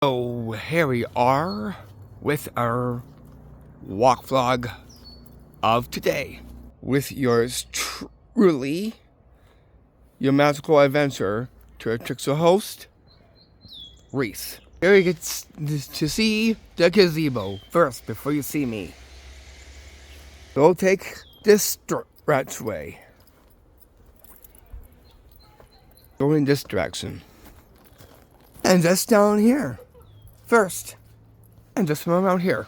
So here we are with our walk vlog of today with yours truly, your magical adventure to a Trixel host, Reese. Here you get to see the gazebo first before you see me. We'll take this stretch way. Go in this direction. And just down here first. And just from around here.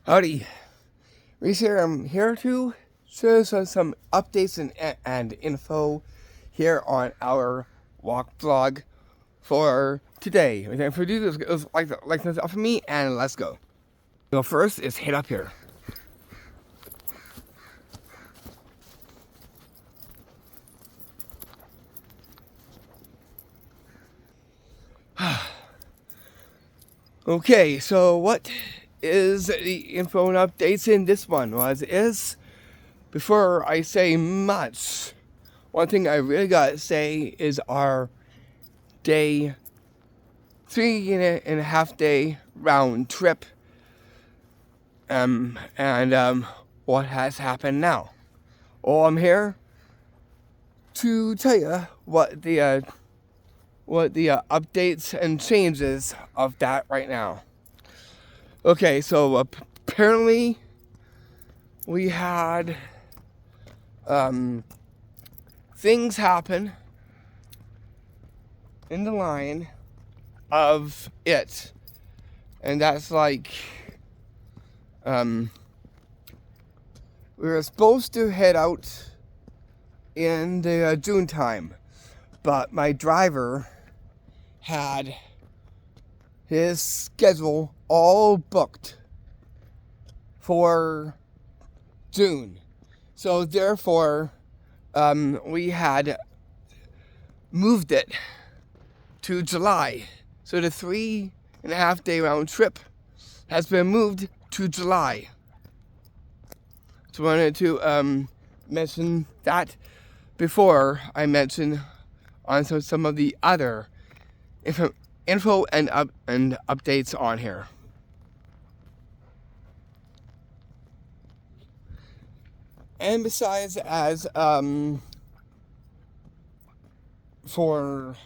Howdy. Reese here. I'm here to show some updates and info here on our walk vlog for today. If we do this, like this off of me, and let's go. So first is head up here. Okay, so what is the info and updates in this one? Well, as is, before I say much, one thing I really gotta say is our day 3.5 day round trip, and what has happened now. Well, I'm here to tell you what the updates and changes of that right now. Okay, so apparently we had things happen in the line of it, and that's like we were supposed to head out in the June time, but my driver had his schedule all booked for June. So therefore, we had moved it to July. So the 3.5 day round trip has been moved to July. So I wanted to mention that before I mention on some of the other info and updates on here. And besides, as for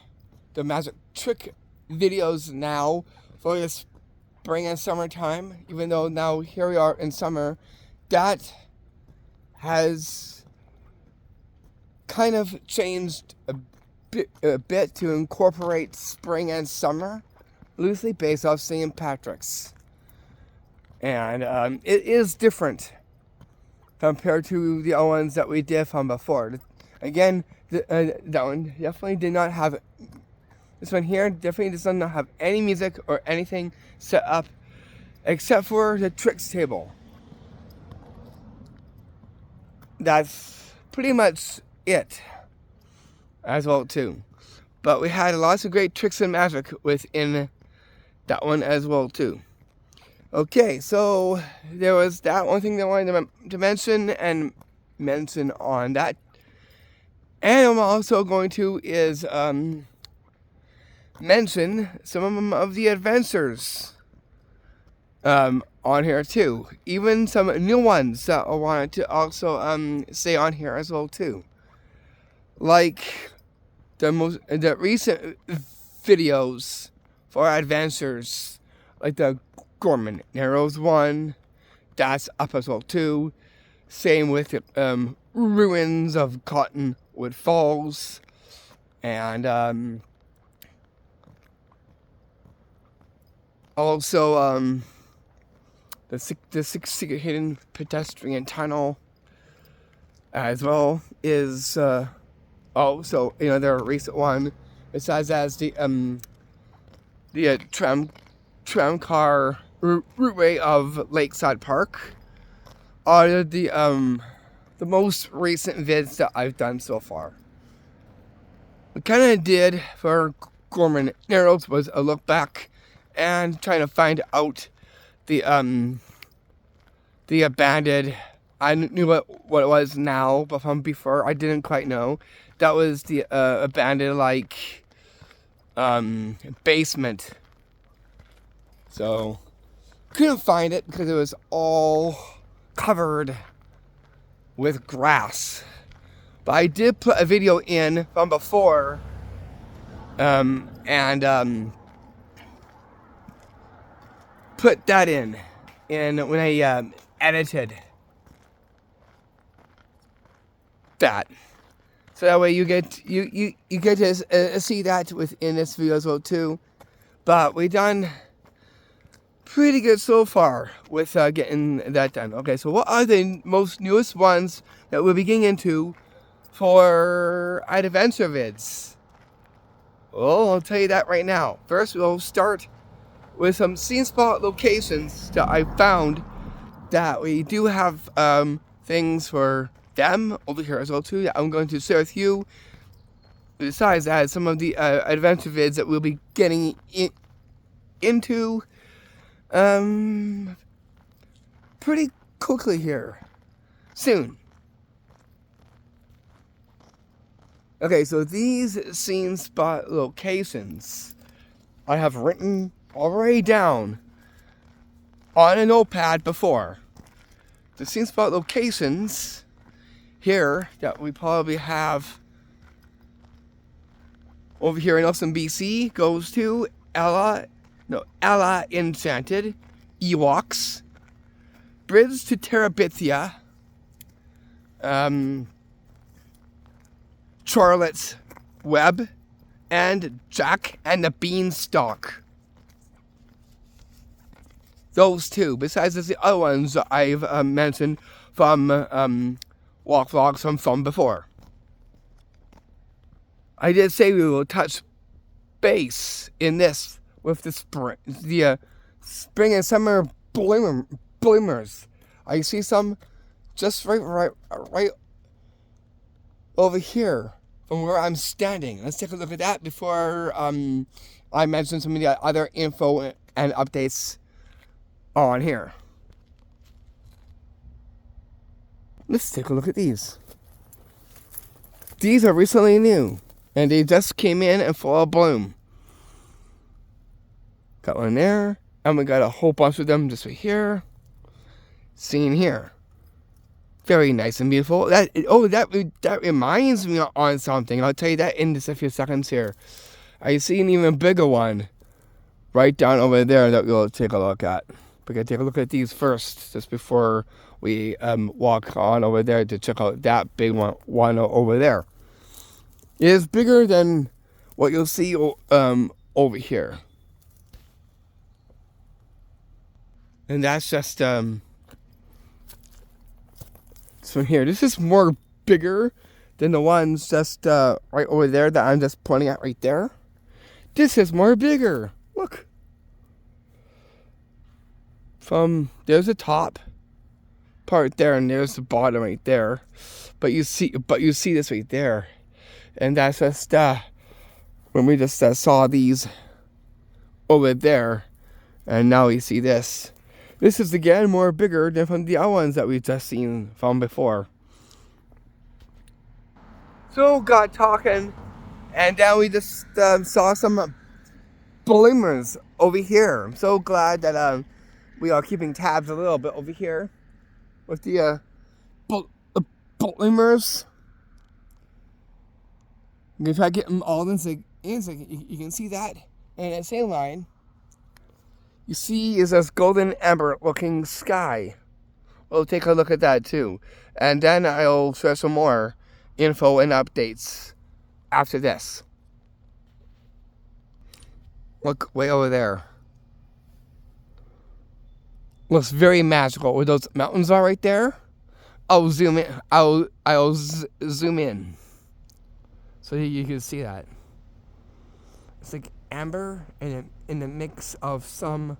the magic trick videos now for the spring and summertime, even though now here we are in summer, that has kind of changed a bit to incorporate spring and summer, loosely based off St. Patrick's. And it is different compared to the other ones that we did from before. Again, that one definitely did not have, this one here definitely does not have any music or anything set up except for the tricks table. That's pretty much it as well too. But we had lots of great tricks and magic within that one as well too. Okay, so there was that one thing that I wanted to mention on that. And I'm also going to is mention some of the adventures on here too. Even some new ones that I wanted to also say on here as well too. Like the recent videos for adventures, like the Gorman Narrows one, that's up as well too. Same with Ruins of Cottonwood Falls, and also the six secret hidden pedestrian tunnel as well is also there a recent one besides as the tram car route of Lakeside Park are the most recent vids that I've done so far. What kind of did for Gorman Narrows was a look back and trying to find out the abandoned I knew what it was now, but from before I didn't quite know. That was the abandoned like basement. So couldn't find it because it was all covered with grass. But I did put a video in from before, and put that in when I edited that. So that way you get to see that within this video as well too. But we done pretty good so far with getting that done. Okay, so what are the most newest ones that we'll be getting into for adventure vids? Well, I'll tell you that right now. First, we'll start with some scene spot locations that I found that we do have things for them over here as well too that I'm going to share with you. Besides that, some of the adventure vids that we'll be getting into pretty quickly here soon. Okay, so these scene spot locations I have written already down on a notepad before. The scene spot locations here that we probably have over here in Nelson, BC goes to Ella Enchanted, Ewoks, Bridge to Terabithia, Charlotte's Web, and Jack and the Beanstalk. Those two, besides the other ones that I've mentioned from walk vlogs from before. I did say we will touch base in this with the spring and summer bloomers. I see some just right over here from where I'm standing. Let's take a look at that before I mention some of the other info and updates on here. Let's take a look at these. These are recently new, and they just came in full bloom. Got one there, and we got a whole bunch of them just right here. Seen here. Very nice and beautiful. That reminds me on something. I'll tell you that in just a few seconds here. I see an even bigger one right down over there that we'll take a look at. We're going to take a look at these first, just before we walk on over there to check out that big one over there. It is bigger than what you'll see over here. And that's just from here. This is more bigger than the ones just right over there that I'm just pointing at right there. This is more bigger. Look. There's the top part there, and there's the bottom right there. But you see this right there, and that's just when we just saw these over there, and now we see this. This is again more bigger than from the other ones that we've just seen from before. So got talking, and then we just saw some bloomers over here. I'm so glad that we are keeping tabs a little bit over here with the bloomers. I'm gonna try to get them all in so you can see that. And that same line you see is this golden amber looking sky. We'll take a look at that too. And then I'll share some more info and updates after this. Look way over there. Looks very magical where those mountains are right there. I'll zoom in. I'll zoom in so you can see that. It's like amber and in the mix of some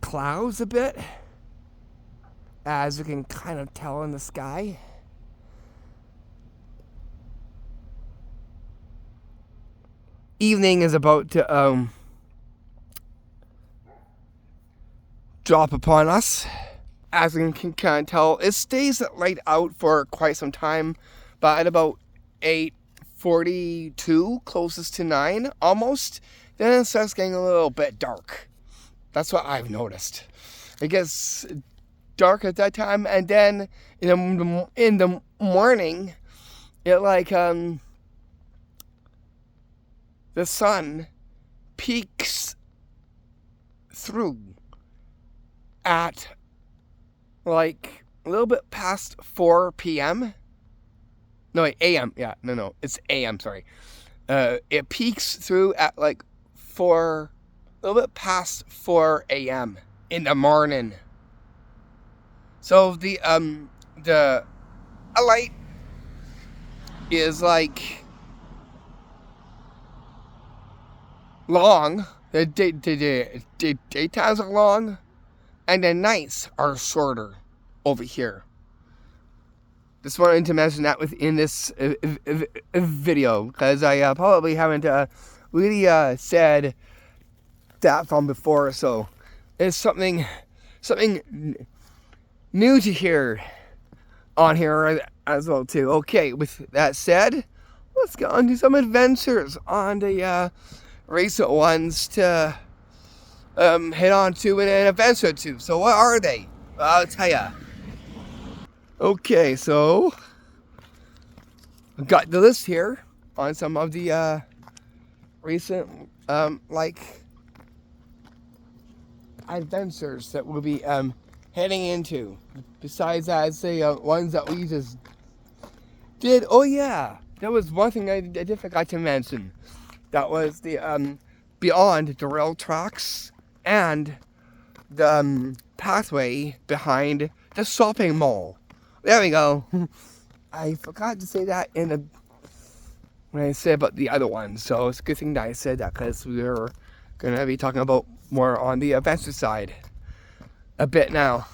clouds a bit, as you can kind of tell in the sky. Evening is about to drop upon us. as you can kind of tell, it stays light out for quite some time, but at about 8:42, closest to 9 almost, then it starts getting a little bit dark. That's what I've noticed. It gets dark at that time, and then in the morning, it like the sun peaks through at like a little bit past 4 p.m. No, wait, a.m. Yeah, no, it's a.m. Sorry. It peaks through at like a little bit past 4 a.m. in the morning. So the light is like long. The daytimes are long, and the nights are shorter over here. Just wanted to mention that within this video, because I probably haven't really said that from before, so it's something new to hear on here as well too. Okay, with that said, let's get on to some adventures on the recent ones to head on to an adventure to. So what are they? Well, I'll tell ya. Okay, so I've got the list here on some of the recent like adventures that we'll be heading into. Besides that, I'd say ones that we just did. Oh yeah, that was one thing I did forgot to mention. That was the beyond the rail tracks and the pathway behind the shopping mall. There we go. I forgot to say that when I said about the other one, so it's a good thing that I said that, because we're going to be talking about more on the adventure side a bit now.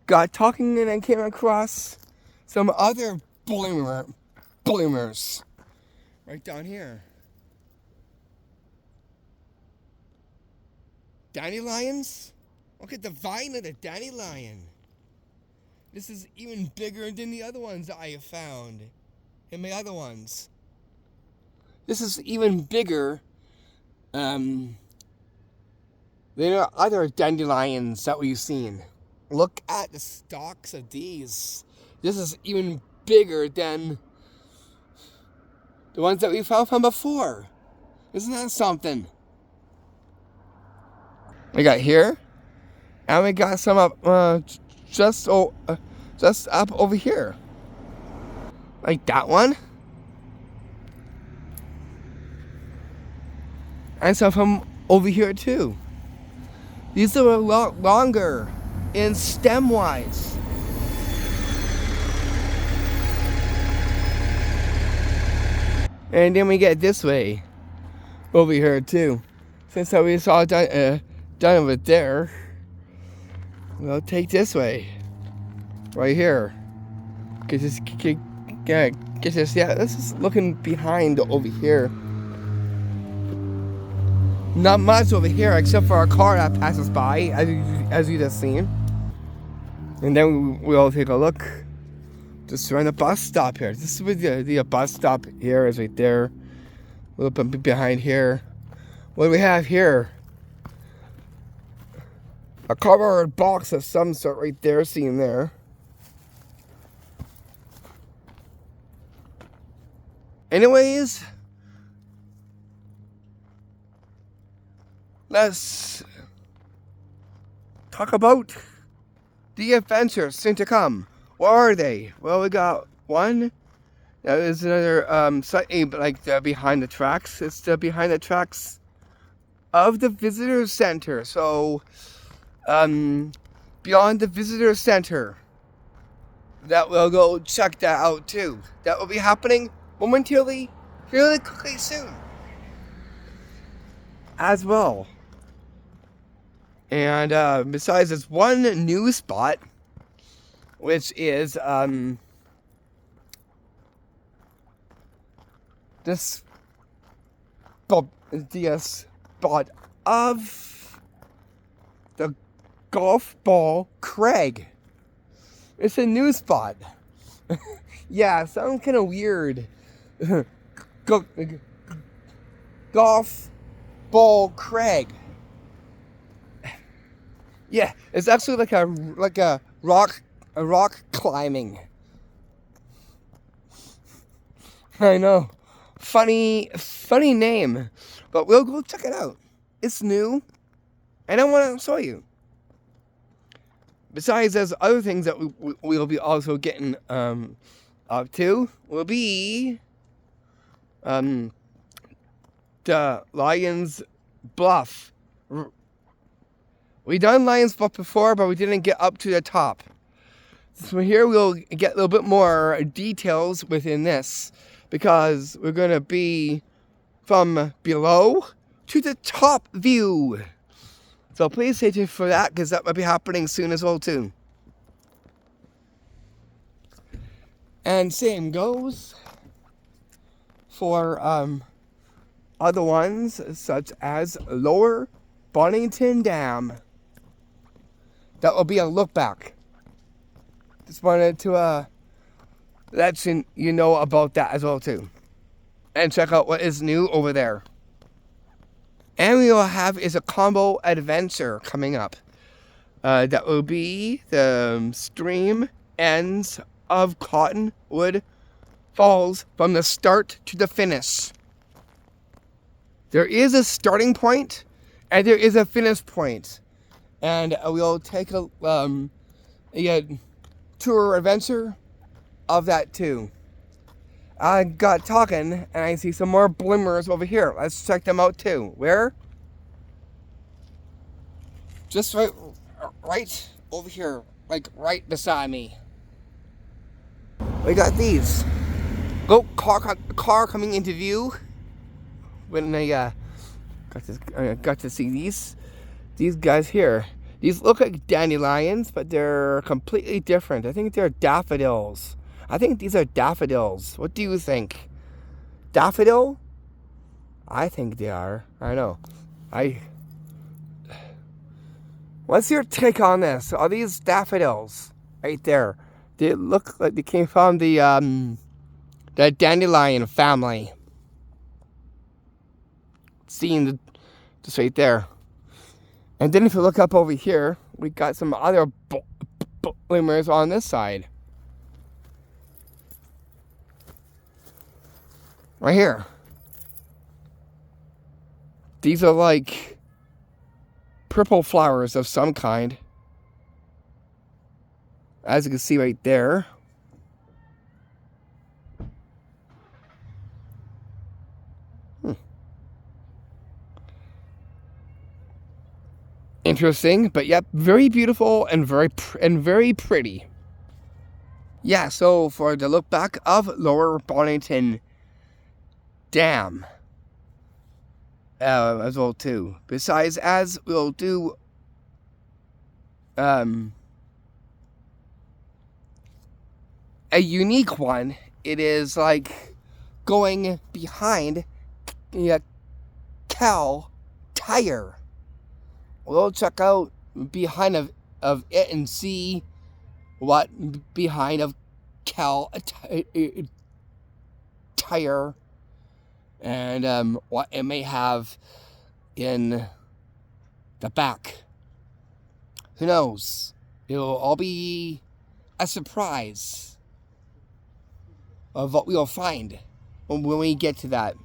Got talking and I came across some other bloomers right down here. Dandelions? Look at the vine of the dandelion. This is even bigger than the other ones that I have found in my other ones. This is even bigger than the other dandelions that we've seen. Look at the stalks of these. This is even bigger than the ones that we found from before. Isn't that something? We got here, and we got some up just up over here, like that one, and some from over here too. These are a lot longer in stem wise. And then we get this way over here too. Since we saw done over there, we'll take this way right here. Get this. Yeah, this is looking behind over here. Not much over here except for a car that passes by, as you just seen. And then we'll take a look. Just around the bus stop here. This is where the bus stop here is right there. A little bit behind here. What do we have here? A cardboard box of some sort right there, seen there. Anyways, let's talk about the adventures soon to come. What are they? Well, we got one. That is another slightly like behind the tracks. It's the behind the tracks of the visitor center. So, beyond the visitor center, that we'll go check that out too. That will be happening momentarily, really quickly soon, as well. And besides, there's one new spot, which is this the spot of the Golf Ball Craig. It's a new spot. Yeah, sounds kind of weird. Golf Ball Craig. Yeah, it's actually like a rock climbing. I know. Funny name. But we'll go check it out. It's new. And I want to show you. Besides, there's other things that we'll be also getting up to. Will be the Lions Bluff. We done Lions Bluff before, but we didn't get up to the top. So here we'll get a little bit more details within this, because we're going to be from below to the top view. So please stay tuned for that, because that might be happening soon as well too. And same goes for other ones, such as Lower Bonington Dam. That will be a look back. Just wanted to let you know about that as well too. And check out what is new over there. And we will have is a combo adventure coming up. That will be the stream ends of Cottonwood Falls from the start to the finish. There is a starting point and there is a finish point. And we'll take a tour adventure of that too. I got talking, and I see some more bloomers over here. Let's check them out too. Where? Just right over here, like right beside me. We got these. Car coming into view. When I got to see these guys here. These look like dandelions, but they're completely different. I think they're daffodils. I think these are daffodils. What do you think? Daffodil? I think they are. I know. What's your take on this? Are these daffodils right there? They look like they came from the dandelion family. Seeing just right there. And then if you look up over here, we got some other bloomers on this side. Right here. These are like purple flowers of some kind. As you can see right there. Interesting, but yep, very beautiful and very pretty. Yeah, so for the look back of Lower Bonington Dam as well too. Besides, as we'll do a unique one, it is like going behind a cow tire. We'll check out behind of it and see what behind of cow tire and what it may have in the back. Who knows? It'll all be a surprise of what we'll find when we get to that.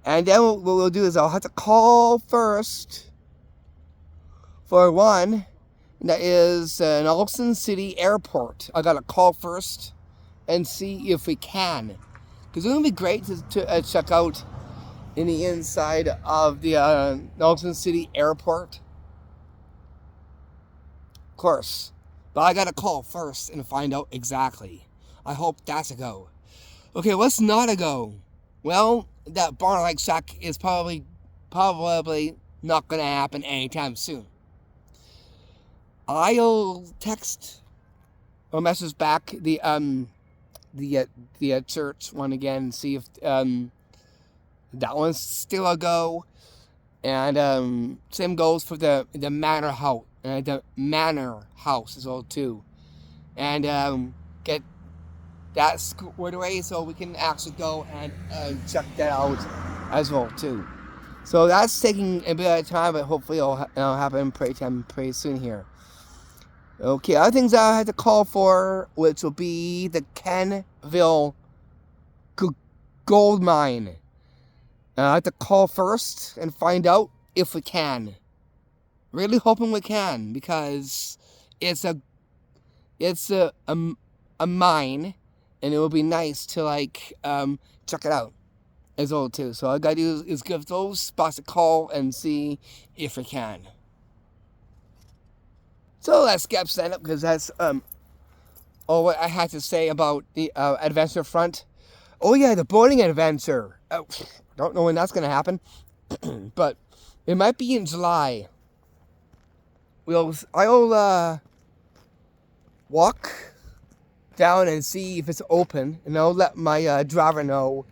And then what we'll do is I'll have to call first for one that is an Olsen City Airport. I gotta call first and see if we can. Because it would be great to check out in the inside of the Olsen City Airport. Of course. But I gotta call first and find out exactly. I hope that's a go. Okay, what's not a go? Well, that barn-like shack is probably not gonna happen anytime soon. I'll text or message back the church one again and see if that one's still a go. And same goes for the manor and the manor house as well too, and get that squared away so we can actually go and check that out as well too. So that's taking a bit of time, but hopefully it'll happen pretty soon here. Okay, other things I had to call for, which will be the Canville gold mine. I have to call first and find out if we can. Really hoping we can, because it's a mine, and it will be nice to like check it out as well too. So all I gotta do is give those spots a call and see if we can. So let's get set up, because that's all what I had to say about the adventure front. Oh yeah, the boating adventure. Oh, don't know when that's gonna happen, but it might be in July. I'll walk down and see if it's open, and I'll let my driver know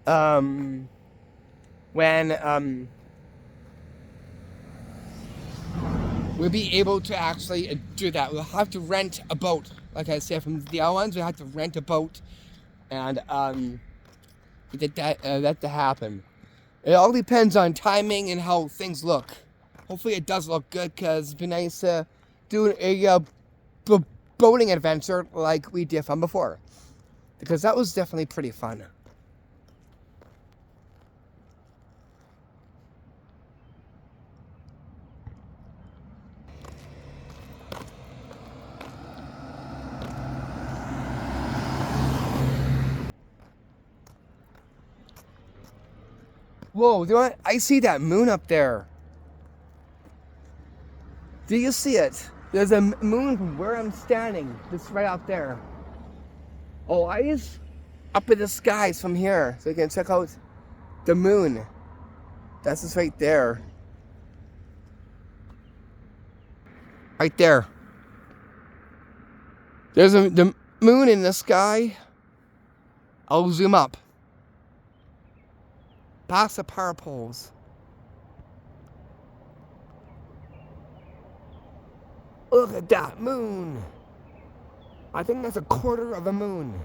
when we'll be able to actually do that. We'll have to rent a boat, like I said from the other ones. We have to rent a boat, and get that to happen. It all depends on timing and how things look. Hopefully it does look good, because it'd be nice to do a boating adventure like we did from before, because that was definitely pretty fun. Whoa, I see that moon up there. Do you see it? There's a moon from where I'm standing, just right out there. Oh, eyes up in the skies from here, so you can check out the moon. That's just right there. Right there. There's the moon in the sky. I'll zoom up. Past the power poles. Look at that moon. I think that's a quarter of a moon.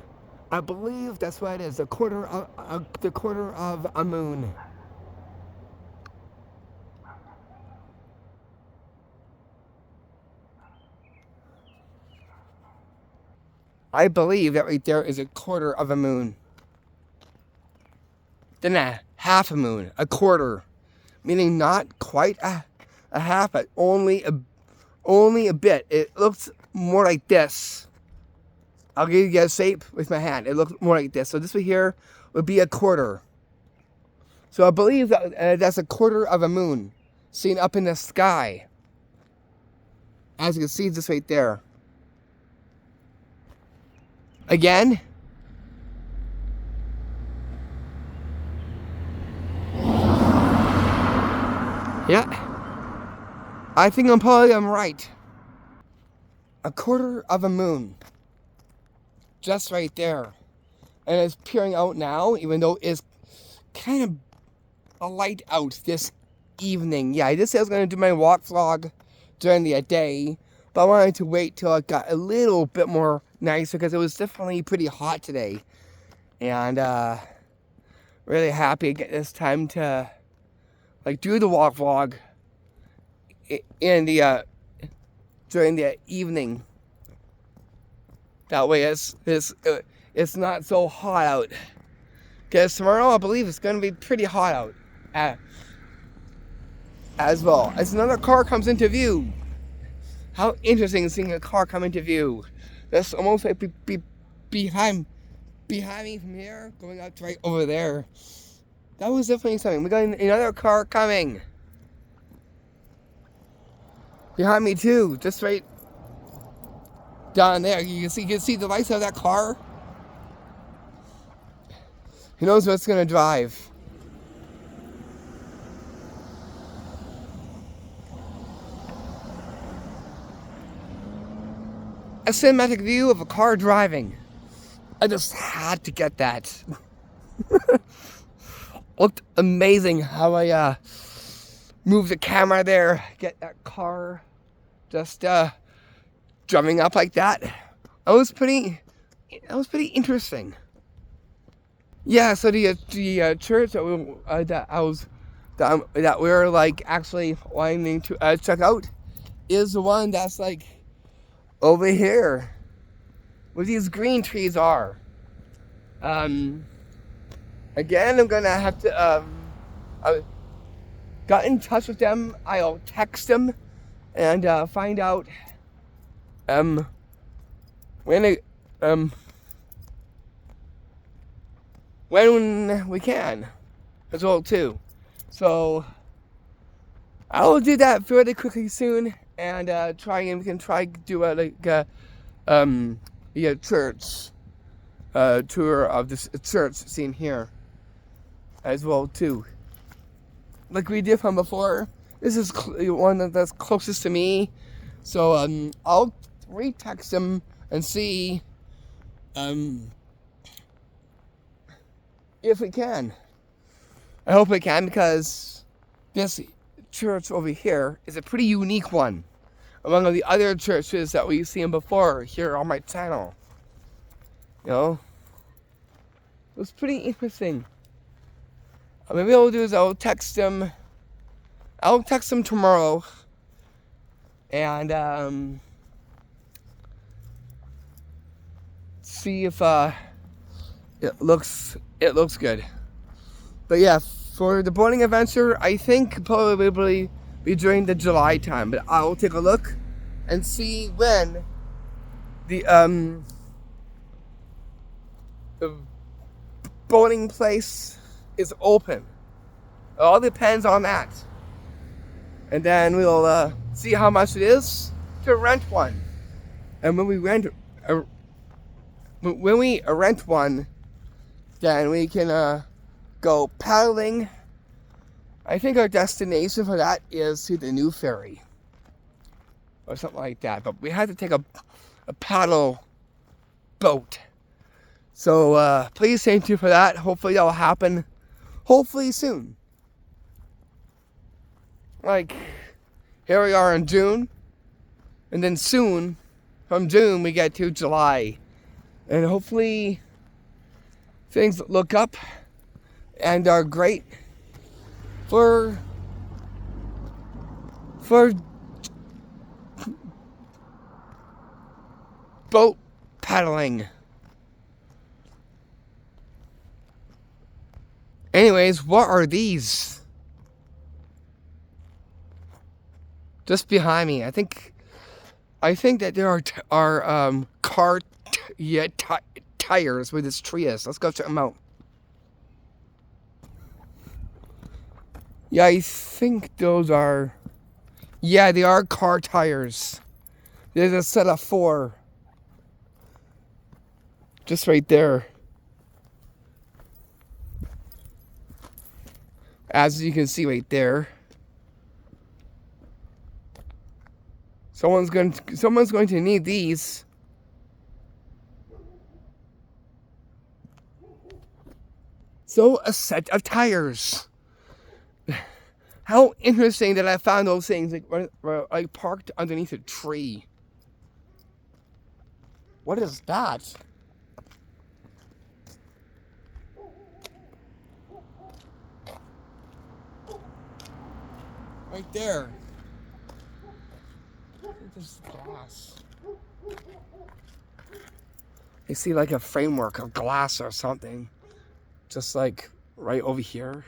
I believe that's what it is. The quarter of a moon. I believe that right there is a quarter of a moon. Then a half a moon, a quarter, meaning not quite a half, but only a bit. It looks more like this. I'll give you a shape with my hand. It looks more like this. So this right here would be a quarter. So I believe that that's a quarter of a moon seen up in the sky. As you can see, this right there. Again. Yeah. I think I'm right. A quarter of a moon. Just right there. And it's peering out now, even though it's kind of a light out this evening. Yeah, I did say I was going to do my walk vlog during the day, but I wanted to wait till it got a little bit more nicer, because it was definitely pretty hot today. And really happy to get this time to like do the walk vlog in the during the evening. That way it's not so hot out. Because tomorrow I believe it's going to be pretty hot out as well. As another car comes into view. How interesting seeing a car come into view. That's almost like behind me from here, going out to right over there. That was definitely something. We got another car coming. Behind me too, just right down there. You can see the lights of that car. Who knows what's gonna drive? A cinematic view of a car driving. I just had to get that. Looked amazing how I moved the camera there, get that car just drumming up like that. That was pretty interesting. Yeah, so the church that we were like actually wanting to check out is the one that's like over here, where these green trees are. Again, I'm gonna have to I got in touch with them. I'll text them and find out when we can as well too. So I will do that fairly quickly soon, and we can try to do a church tour of this church seen here as well too. Like we did from before. This is one that's closest to me, so I'll retext them and see if we can. I hope we can, because this church over here is a pretty unique one among the other churches that we've seen before here on my channel. You know, it was pretty interesting. Maybe what I'll do is I'll text them tomorrow and see if it looks good. But yeah, for the boating adventure, I think probably be during the July time. But I'll take a look and see when the boating place is open. It all depends on that. And then we'll see how much it is to rent one. And when we rent one, then we can go paddling. I think our destination for that is to the new ferry or something like that. But we had to take a paddle boat. So please stay tuned for that. Hopefully that will happen. Hopefully soon. Like, here we are in June. And then soon, from June, we get to July. And hopefully things look up and are great for boat paddling. Anyways, what are these? Just behind me. I think that there are car tires where this tree is. Let's go check them out. Yeah, I think those are... Yeah, they are car tires. There's a set of 4. Just right there. As you can see right there. Someone's going to need these. So, a set of tires. How interesting that I found those things like parked underneath a tree. What is that? Right there. I think this is glass. I see like a framework of glass or something. Just like right over here.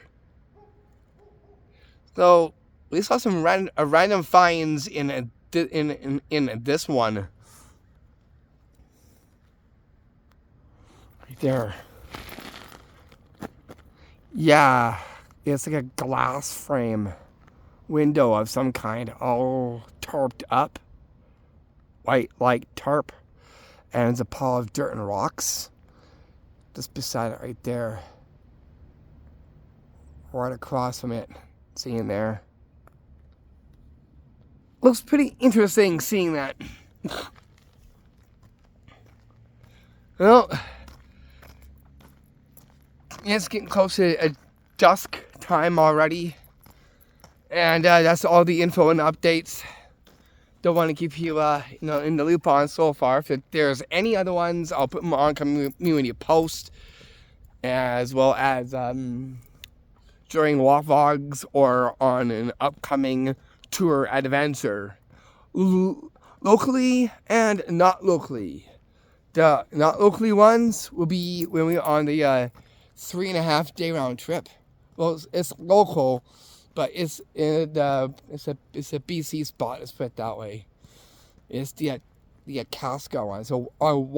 So we saw some random finds in this one. Right there. Yeah, it's like a glass frame window of some kind, all tarped up, white like tarp, and it's a pile of dirt and rocks just beside it right there, right across from it. Seeing there. Looks pretty interesting seeing that. Well, it's getting close to dusk time already. And that's all the info and updates don't want to keep you, in the loop on so far. If there's any other ones, I'll put them on community post, as well as during walk vlogs or on an upcoming tour adventure, locally and not locally. The not locally ones will be when we're on the 3.5 day round trip. Well, it's local, but it's a BC spot. Let's put it that way. It's the Casca one. So on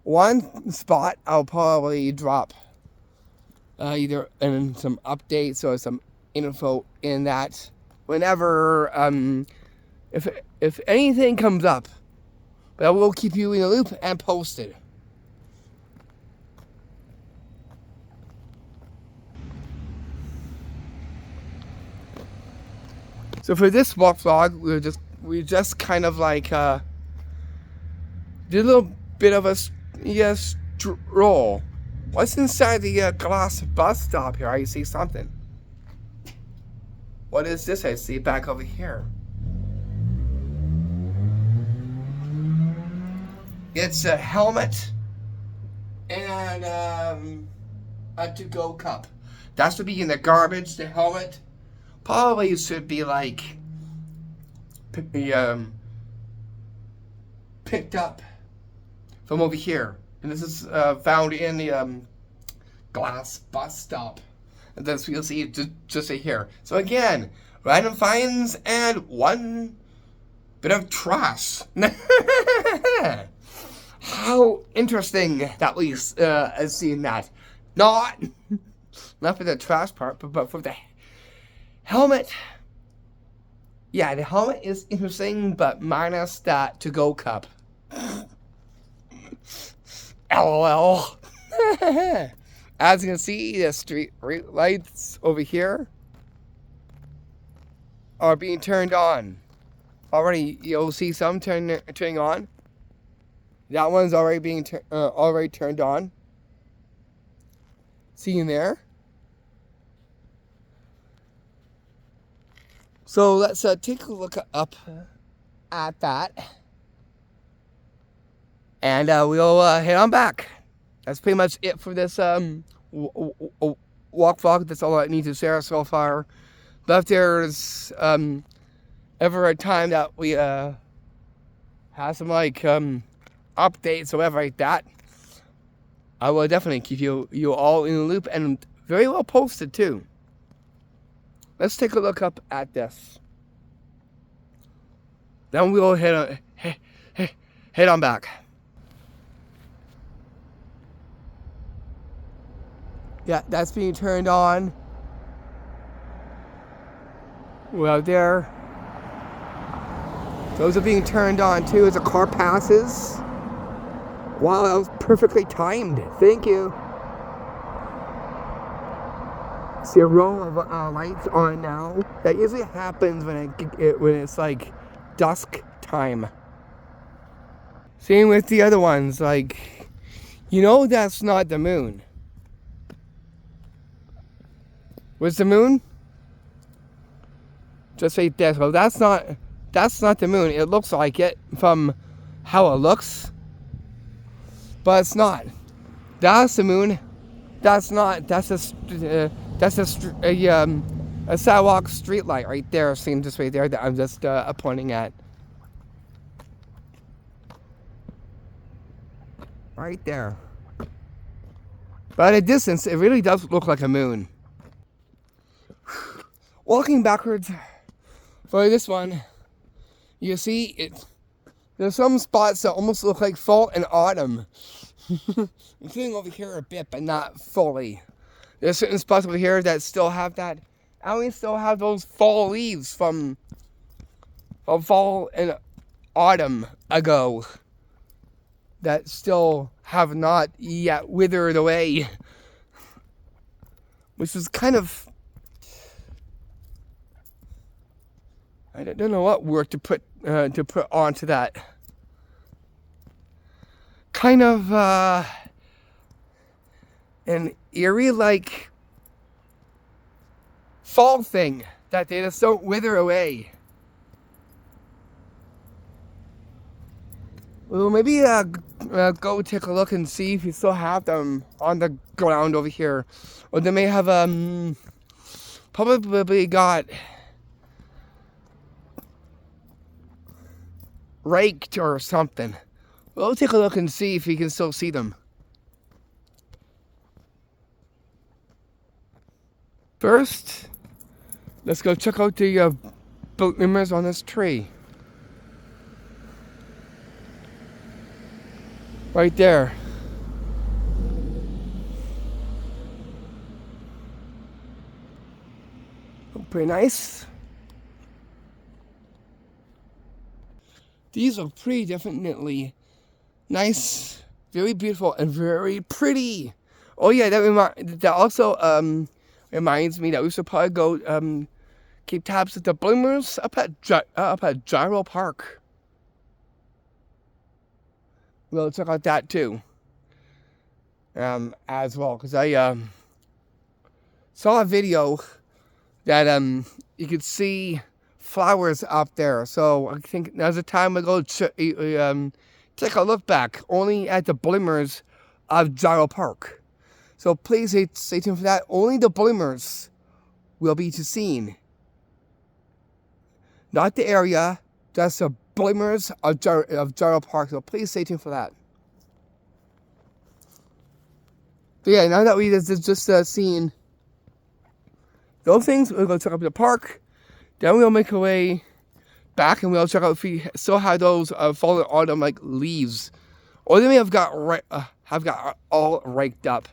one spot, I'll probably drop either in some updates or some info in that whenever if anything comes up. But I will keep you in the loop and posted. So for this walk vlog, we just kind of like did a little bit of a stroll. What's inside the glass bus stop here? I see something. What is this I see back over here? It's a helmet and a to-go cup. That should be in the garbage, the helmet. Probably should be like picked up from over here. And this is found in the glass bus stop. And this you'll see just right here. So again, random finds and one bit of trash. How interesting that we seeing that. Not for the trash part, but for the helmet. Yeah, the helmet is interesting, but minus that to-go cup. LOL. As you can see, the street lights over here are being turned on. Already, you'll see some turning on. That one's already being already turned on. See in there. So let's take a look up at that, and we'll head on back. That's pretty much it for this walk vlog. That's all I need to share so far. But if there's ever a time that we have some like updates or whatever like that, I will definitely keep you all in the loop and very well posted too. Let's take a look up at this. Then we'll head on back. Yeah, that's being turned on. We're out there. Those are being turned on too as a car passes. Wow, that was perfectly timed. Thank you. See a row of lights on now. That usually happens when it's like dusk time. Same with the other ones. Like, that's not the moon. Where's the moon? Just right there. So that's not the moon. It looks like it from how it looks, but it's not. That's the moon. That's not. That's a sidewalk street light right there. Seen just right there that I'm just pointing at. Right there. But at a distance, it really does look like a moon. Walking backwards for this one, you see there's some spots that almost look like fall and autumn. Including over here a bit, but not fully. There's certain spots over here that still have that. And we still have those fall leaves from fall and autumn ago that still have not yet withered away. Which is kind of, I don't know what word to put onto that. Kind of an eerie, like, fall thing that they just don't wither away. Well, maybe go take a look and see if you still have them on the ground over here, or they may have probably got raked or something. We'll take a look and see if you can still see them. First, let's go check out the bloomers on this tree. Right there. Pretty nice. These are pretty definitely nice, very beautiful, and very pretty. Oh yeah, that also reminds me that we should probably go keep tabs with the bloomers up at Gyro Park. We'll check out that too, as well, because I saw a video that you could see flowers up there. So I think now's the time to go take a look back only at the bloomers of Gyro Park. So please stay tuned for that. Only the bloomers will be seen. Not the area, just the bloomers of Gyro Park. So please stay tuned for that. So yeah, now that we just seen those things, we'll go check out the park. Then we'll make our way back and we'll check out if we still have those fallen autumn like leaves, or they may have got all raked up.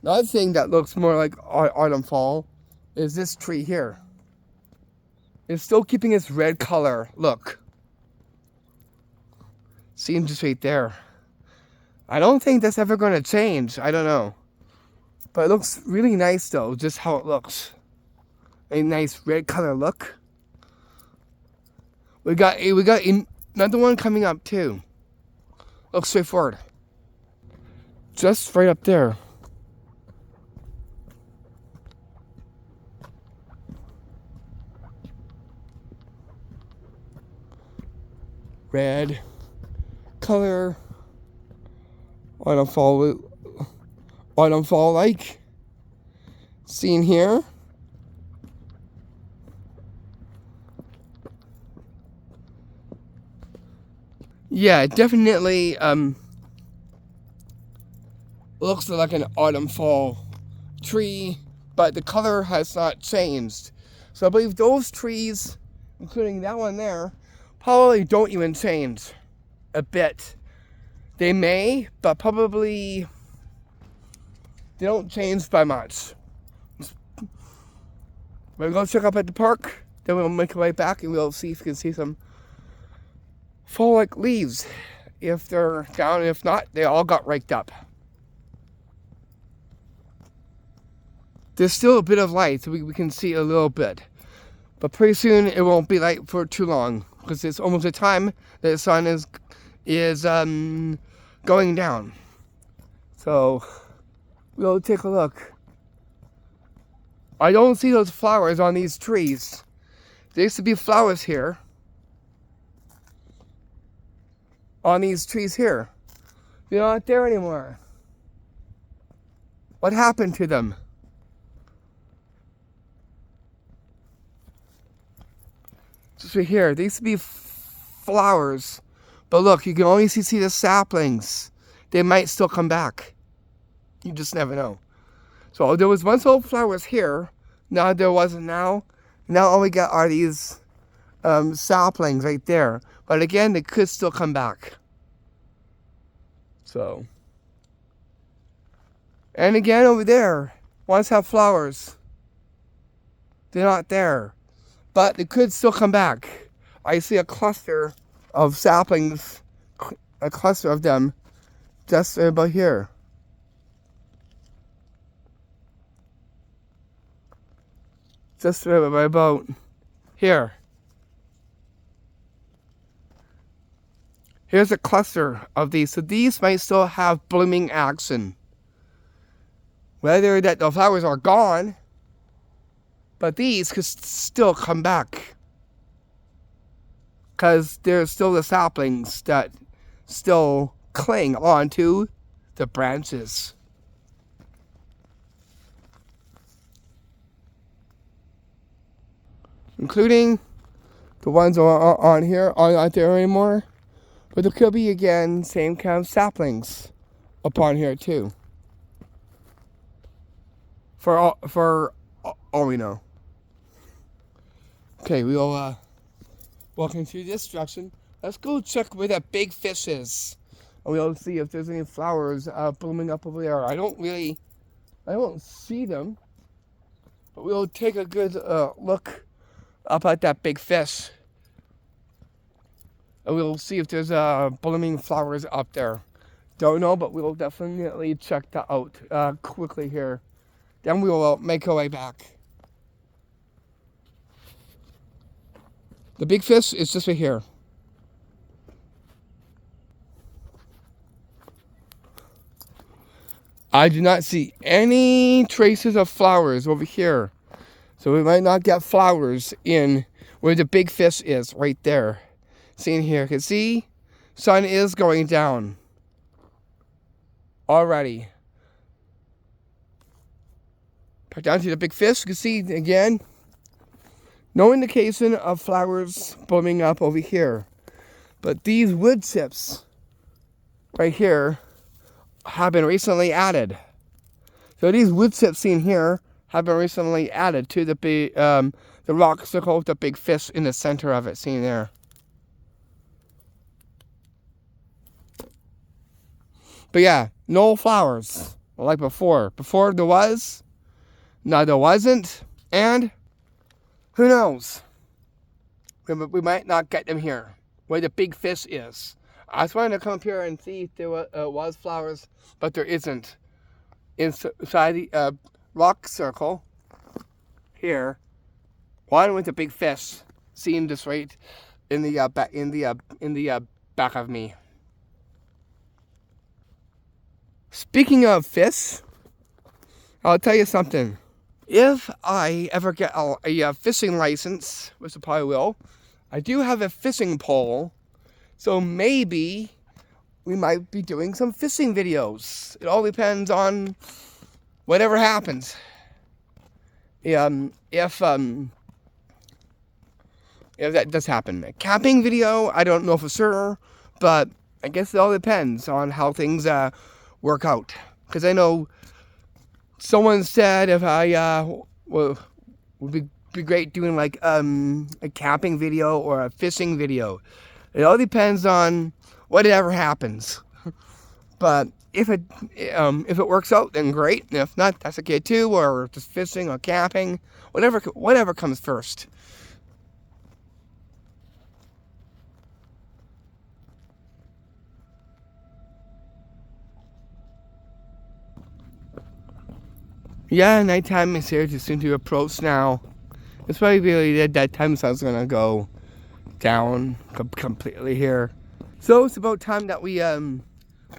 Another thing that looks more like autumn fall is this tree here. It's still keeping its red color. Look, see, just right there. I don't think that's ever going to change. I don't know, but it looks really nice though, just how it looks. A nice red color look. We got another one coming up too. Looks straightforward. Just right up there. Red color. Autumn fall like. Seen here. Yeah, it definitely looks like an autumn fall tree, but the color has not changed. So I believe those trees, including that one there, probably don't even change a bit. They may, but probably they don't change by much. We'll go check up at the park, then we'll make our way back and we'll see if we can see some fall like leaves. If they're down, if not, they all got raked up. There's still a bit of light, so we can see a little bit. But pretty soon it won't be light for too long, because it's almost the time that the sun is going down. So we'll take a look. I don't see those flowers on these trees. There used to be flowers here. On these trees here. They're not there anymore. What happened to them? Just right here. There used to be flowers. But look, you can only see the saplings. They might still come back. You just never know. So there was once old flowers here. Now there wasn't now. Now all we got are these saplings right there. But again, they could still come back. So. And again over there, once have flowers. They're not there. But they could still come back. I see a cluster of saplings, a cluster of them, just about here. Just about here. Here's a cluster of these. So these might still have blooming action. Whether that the flowers are gone, but these could still come back. because there's still the saplings that still cling onto the branches. Including the ones on here are not there anymore. But there could be, again, same kind of saplings upon here too. For all we know. Okay, we'll continue this direction. Let's go check where that big fish is. And we'll see if there's any flowers blooming up over there. I don't see them. But we'll take a good look up at that big fish. And we'll see if there's blooming flowers up there. Don't know, but we'll definitely check that out quickly here. Then we will make our way back. The big fish is just right here. I do not see any traces of flowers over here. So we might not get flowers in where the big fish is, right there. See here, you can see, sun is going down already. Back down to the big fish, you can see again, no indication of flowers blooming up over here. But these wood chips right here have been recently added. So these wood chips seen here have been recently added to the rock circle with the big fish in the center of it, seen there. But yeah, no flowers like before. Before there was, now there wasn't, and who knows? We might not get them here, where the big fish is. I was wanting to come up here and see if there was flowers, but there isn't. Inside the rock circle here, one with the big fish, seen just right in the back of me. Speaking of fish, I'll tell you something. If I ever get a fishing license, which I probably will, I do have a fishing pole, so maybe we might be doing some fishing videos. It all depends on whatever happens. If that does happen. A camping video, I don't know for sure, but I guess it all depends on how things work out. Because I know someone said if I would be great doing like a camping video or a fishing video. It all depends on whatever happens. But if it works out, then great. And if not, that's okay too. Or just fishing or camping, whatever comes first. Yeah, nighttime is here to soon to approach now. It's probably really that time sun's gonna go down completely here. So it's about time that we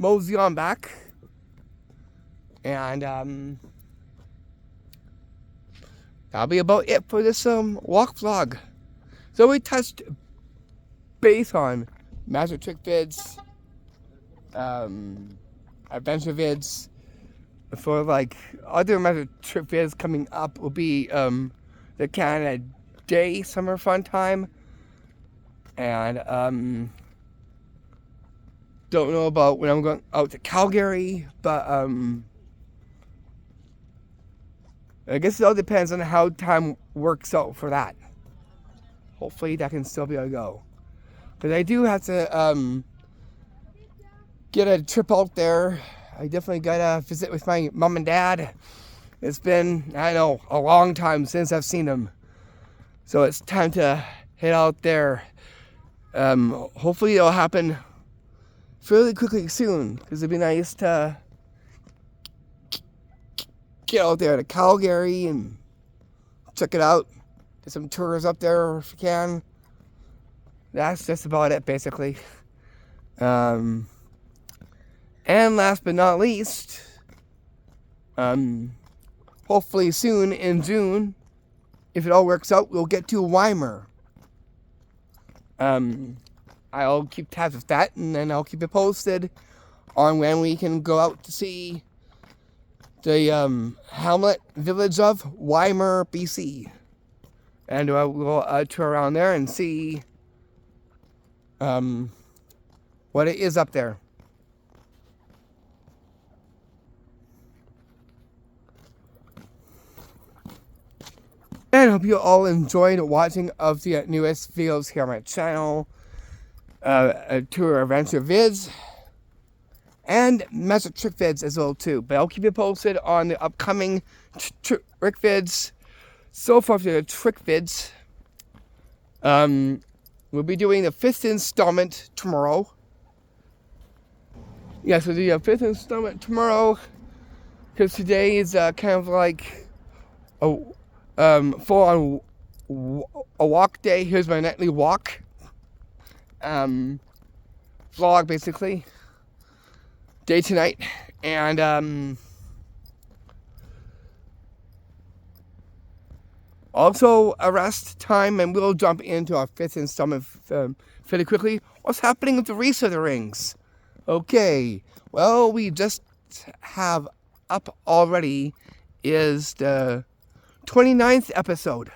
mosey on back. And that'll be about it for this walk vlog. So we touched base on magic trick vids, adventure vids. For like other magic trick vids coming up will be the Canada Day Summer Fun Time, and don't know about when I'm going out to Calgary, but I guess it all depends on how time works out for that. Hopefully that can still be a go, because I do have to get a trip out there. I definitely gotta visit with my mom and dad. It's been, I know, a long time since I've seen them. So it's time to head out there. Hopefully it'll happen fairly quickly soon, because it'd be nice to get out there to Calgary and check it out. Do some tours up there if you can. That's just about it, basically. And last but not least, hopefully soon in June, if it all works out, we'll get to Weimar. I'll keep tabs with that, and then I'll keep it posted on when we can go out to see the hamlet village of Weimar, BC. And we'll tour around there and see what it is up there. And I hope you all enjoyed watching of the newest videos here on my channel. Tour adventure vids and magic trick vids as well too. But I'll keep you posted on the upcoming trick vids. So far for the trick vids, we'll be doing the 5th installment tomorrow. Yeah, so the 5th installment tomorrow, because today is kind of like a full on a walk day. Here's my nightly walk. Vlog basically. Day to night. And also a rest time, and we'll jump into our 5th installment fairly quickly. What's happening with the Reese of the Rings? Okay, well, we just have up already is the 29th episode.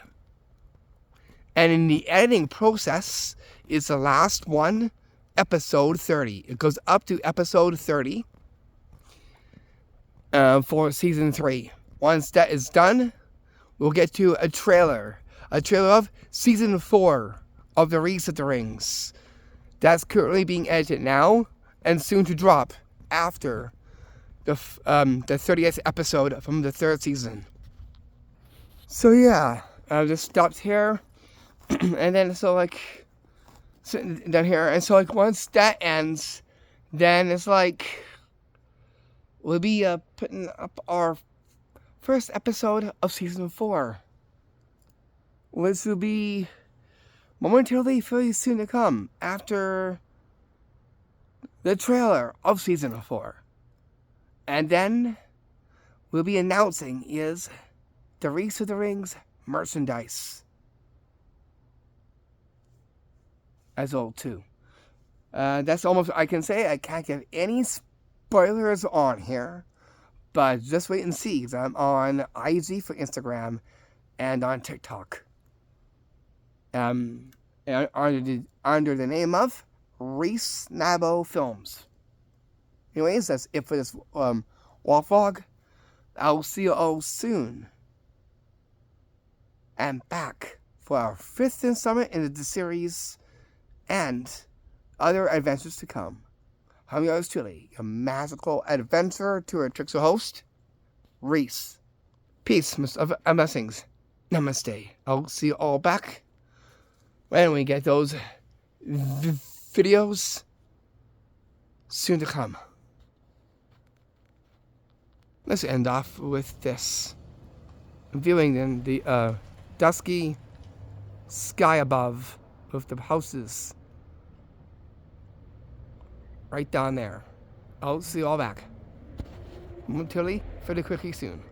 And in the editing process is the last one, episode 30. It goes up to episode 30 for season 3. Once that is done, we'll get to a trailer of season 4 of The Reese of the Rings. That's currently being edited now and soon to drop after the 30th episode from the 3rd season. So yeah, I just stopped here, and then so like sitting down here, and so like once that ends, then it's like we'll be putting up our first episode of season 4, which will be momentarily fairly soon to come after the trailer of season 4. And then we'll be announcing is the Reese of the Rings merchandise as well too. That's almost I can say. I can't give any spoilers on here, but just wait and see, because I'm on IG for Instagram and on TikTok. And under the name of Reese Nabo Films. Anyways, that's it for this walk vlog. I'll see you all soon. And back for our 5th installment in the series and other adventures to come. I'm yours truly, your magical adventurer tour tricks host, Reese. Peace of blessings. Namaste. I'll see you all back when we get those videos soon to come. Let's end off with this. Viewing in the dusky sky above with the houses right down there. I'll see you all back momentarily, fairly quickly soon.